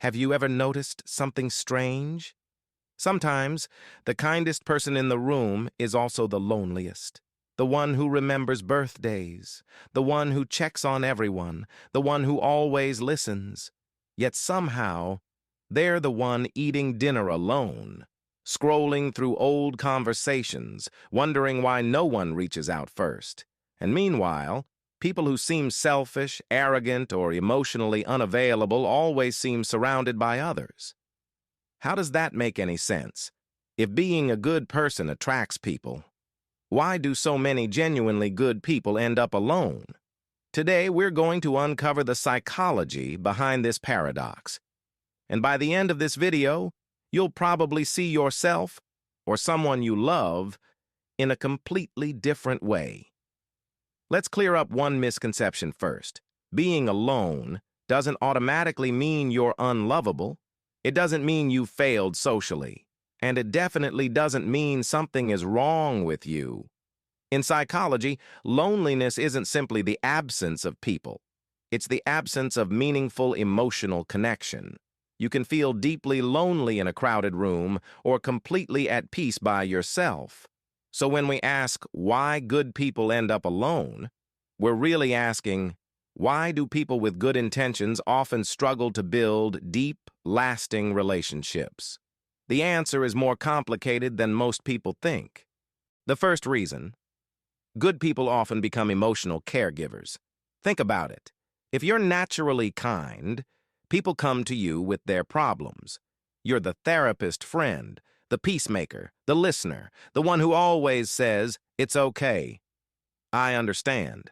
Have you ever noticed something strange? Sometimes, the kindest person in the room is also the loneliest. The one who remembers birthdays, the one who checks on everyone, the one who always listens. Yet somehow, they're the one eating dinner alone, scrolling through old conversations, wondering why no one reaches out first. And meanwhile, people who seem selfish, arrogant, or emotionally unavailable always seem surrounded by others. How does that make any sense? If being a good person attracts people, why do so many genuinely good people end up alone? Today, we're going to uncover the psychology behind this paradox. And by the end of this video, you'll probably see yourself, or someone you love, in a completely different way. Let's clear up one misconception first. Being alone doesn't automatically mean you're unlovable. It doesn't mean you failed socially. And it definitely doesn't mean something is wrong with you. In psychology, loneliness isn't simply the absence of people. It's the absence of meaningful emotional connection. You can feel deeply lonely in a crowded room or completely at peace by yourself. So when we ask why good people end up alone, we're really asking, why do people with good intentions often struggle to build deep, lasting relationships? The answer is more complicated than most people think. The first reason: good people often become emotional caregivers. Think about it. If you're naturally kind, people come to you with their problems. You're the therapist friend, the peacemaker, the listener, the one who always says, "It's okay. I understand.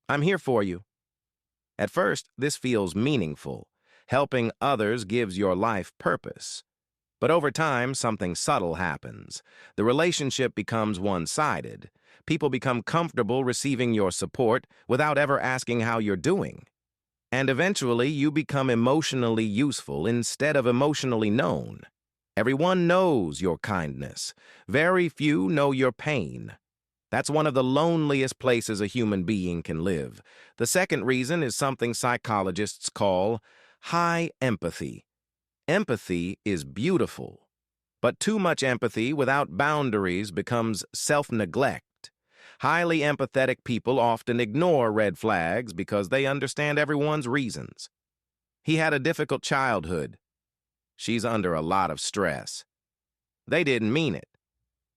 I'm here for you." At first, this feels meaningful. Helping others gives your life purpose. But over time, something subtle happens. The relationship becomes one-sided. People become comfortable receiving your support without ever asking how you're doing. And eventually, you become emotionally useful instead of emotionally known. Everyone knows your kindness. Very few know your pain. That's one of the loneliest places a human being can live. The second reason is something psychologists call high empathy. Empathy is beautiful, but too much empathy without boundaries becomes self-neglect. Highly empathetic people often ignore red flags because they understand everyone's reasons. He had a difficult childhood. She's under a lot of stress. They didn't mean it.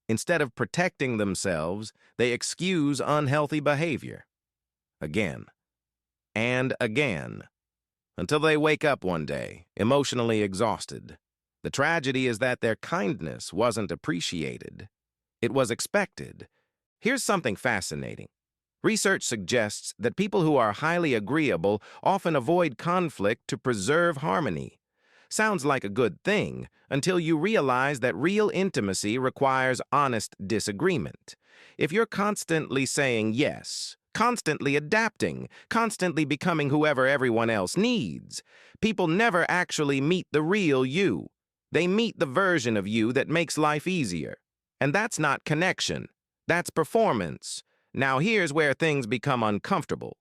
Instead of protecting themselves, they excuse unhealthy behavior. Again and again, until they wake up one day, emotionally exhausted. The tragedy is that their kindness wasn't appreciated. It was expected. Here's something fascinating. Research suggests that people who are highly agreeable often avoid conflict to preserve harmony. Sounds like a good thing until you realize that real intimacy requires honest disagreement. If you're constantly saying yes, constantly adapting, constantly becoming whoever everyone else needs, people never actually meet the real you. They meet the version of you that makes life easier. And that's not connection. That's performance. Now here's where things become uncomfortable.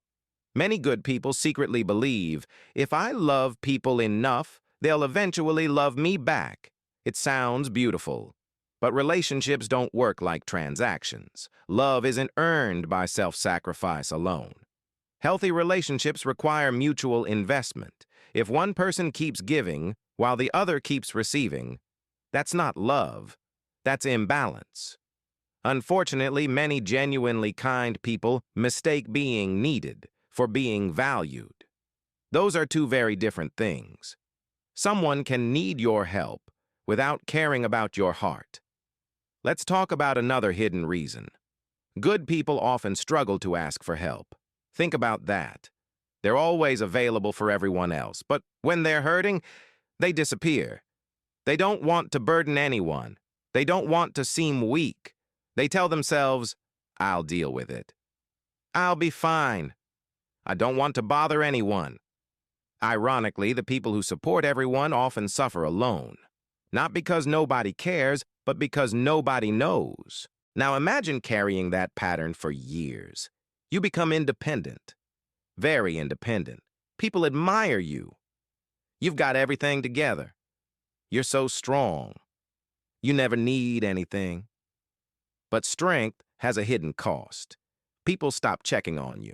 Many good people secretly believe, if I love people enough, they'll eventually love me back. It sounds beautiful. But relationships don't work like transactions. Love isn't earned by self-sacrifice alone. Healthy relationships require mutual investment. If one person keeps giving while the other keeps receiving, that's not love. That's imbalance. Unfortunately, many genuinely kind people mistake being needed for being valued. Those are two very different things. Someone can need your help without caring about your heart. Let's talk about another hidden reason. Good people often struggle to ask for help. Think about that. They're always available for everyone else, but when they're hurting, they disappear. They don't want to burden anyone. They don't want to seem weak. They tell themselves, "I'll deal with it. I'll be fine. I don't want to bother anyone." Ironically, the people who support everyone often suffer alone. Not because nobody cares, but because nobody knows. Now imagine carrying that pattern for years. You become independent. Very independent. People admire you. You've got everything together. You're so strong. You never need anything. But strength has a hidden cost. People stop checking on you.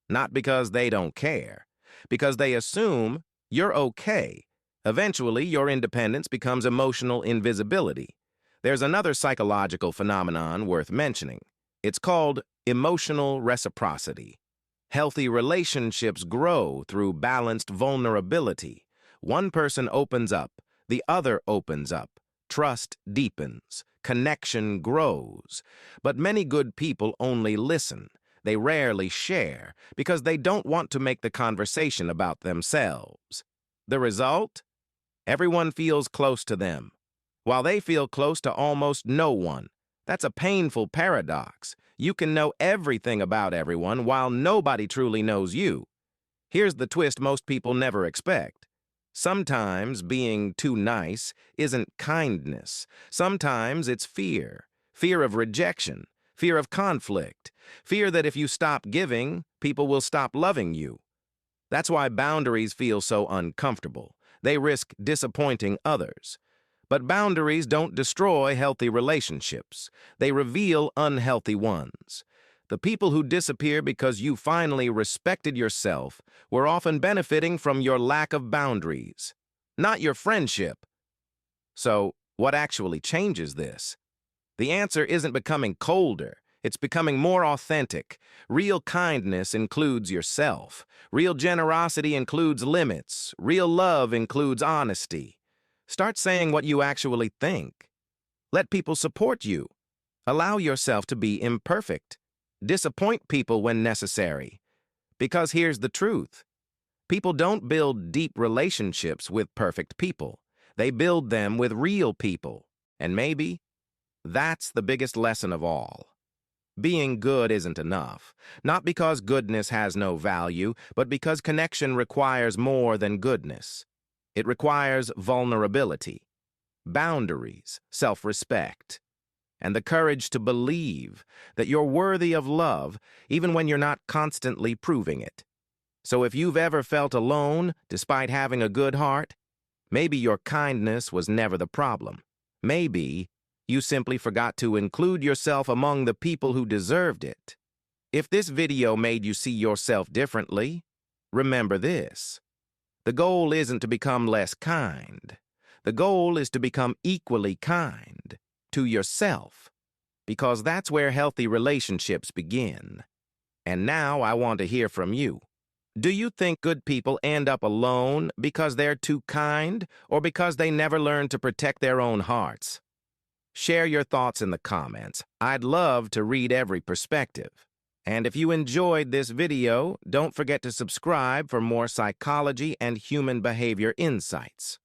Not because they don't care, because they assume you're okay. Eventually, your independence becomes emotional invisibility. There's another psychological phenomenon worth mentioning. It's called emotional reciprocity. Healthy relationships grow through balanced vulnerability. One person opens up, the other opens up. Trust deepens, connection grows. But many good people only listen. They rarely share because they don't want to make the conversation about themselves. The result? Everyone feels close to them, while they feel close to almost no one. That's a painful paradox. You can know everything about everyone while nobody truly knows you. Here's the twist most people never expect. Sometimes being too nice isn't kindness. Sometimes it's fear. Fear of rejection. Fear of conflict. Fear that if you stop giving, people will stop loving you. That's why boundaries feel so uncomfortable. They risk disappointing others. But boundaries don't destroy healthy relationships. They reveal unhealthy ones. The people who disappear because you finally respected yourself were often benefiting from your lack of boundaries, not your friendship. So, what actually changes this? The answer isn't becoming colder. It's becoming more authentic. Real kindness includes yourself. Real generosity includes limits. Real love includes honesty. Start saying what you actually think. Let people support you. Allow yourself to be imperfect. Disappoint people when necessary. Because here's the truth. People don't build deep relationships with perfect people. They build them with real people. And maybe that's the biggest lesson of all. Being good isn't enough. Not because goodness has no value, but because connection requires more than goodness. It requires vulnerability, boundaries, self-respect, and the courage to believe that you're worthy of love even when you're not constantly proving it. So if you've ever felt alone despite having a good heart, maybe your kindness was never the problem. Maybe you simply forgot to include yourself among the people who deserved it. If this video made you see yourself differently, remember this. The goal isn't to become less kind. The goal is to become equally kind to yourself, because that's where healthy relationships begin. And now I want to hear from you. Do you think good people end up alone because they're too kind, or because they never learn to protect their own hearts? Share your thoughts in the comments. I'd love to read every perspective. And if you enjoyed this video, don't forget to subscribe for more psychology and human behavior insights.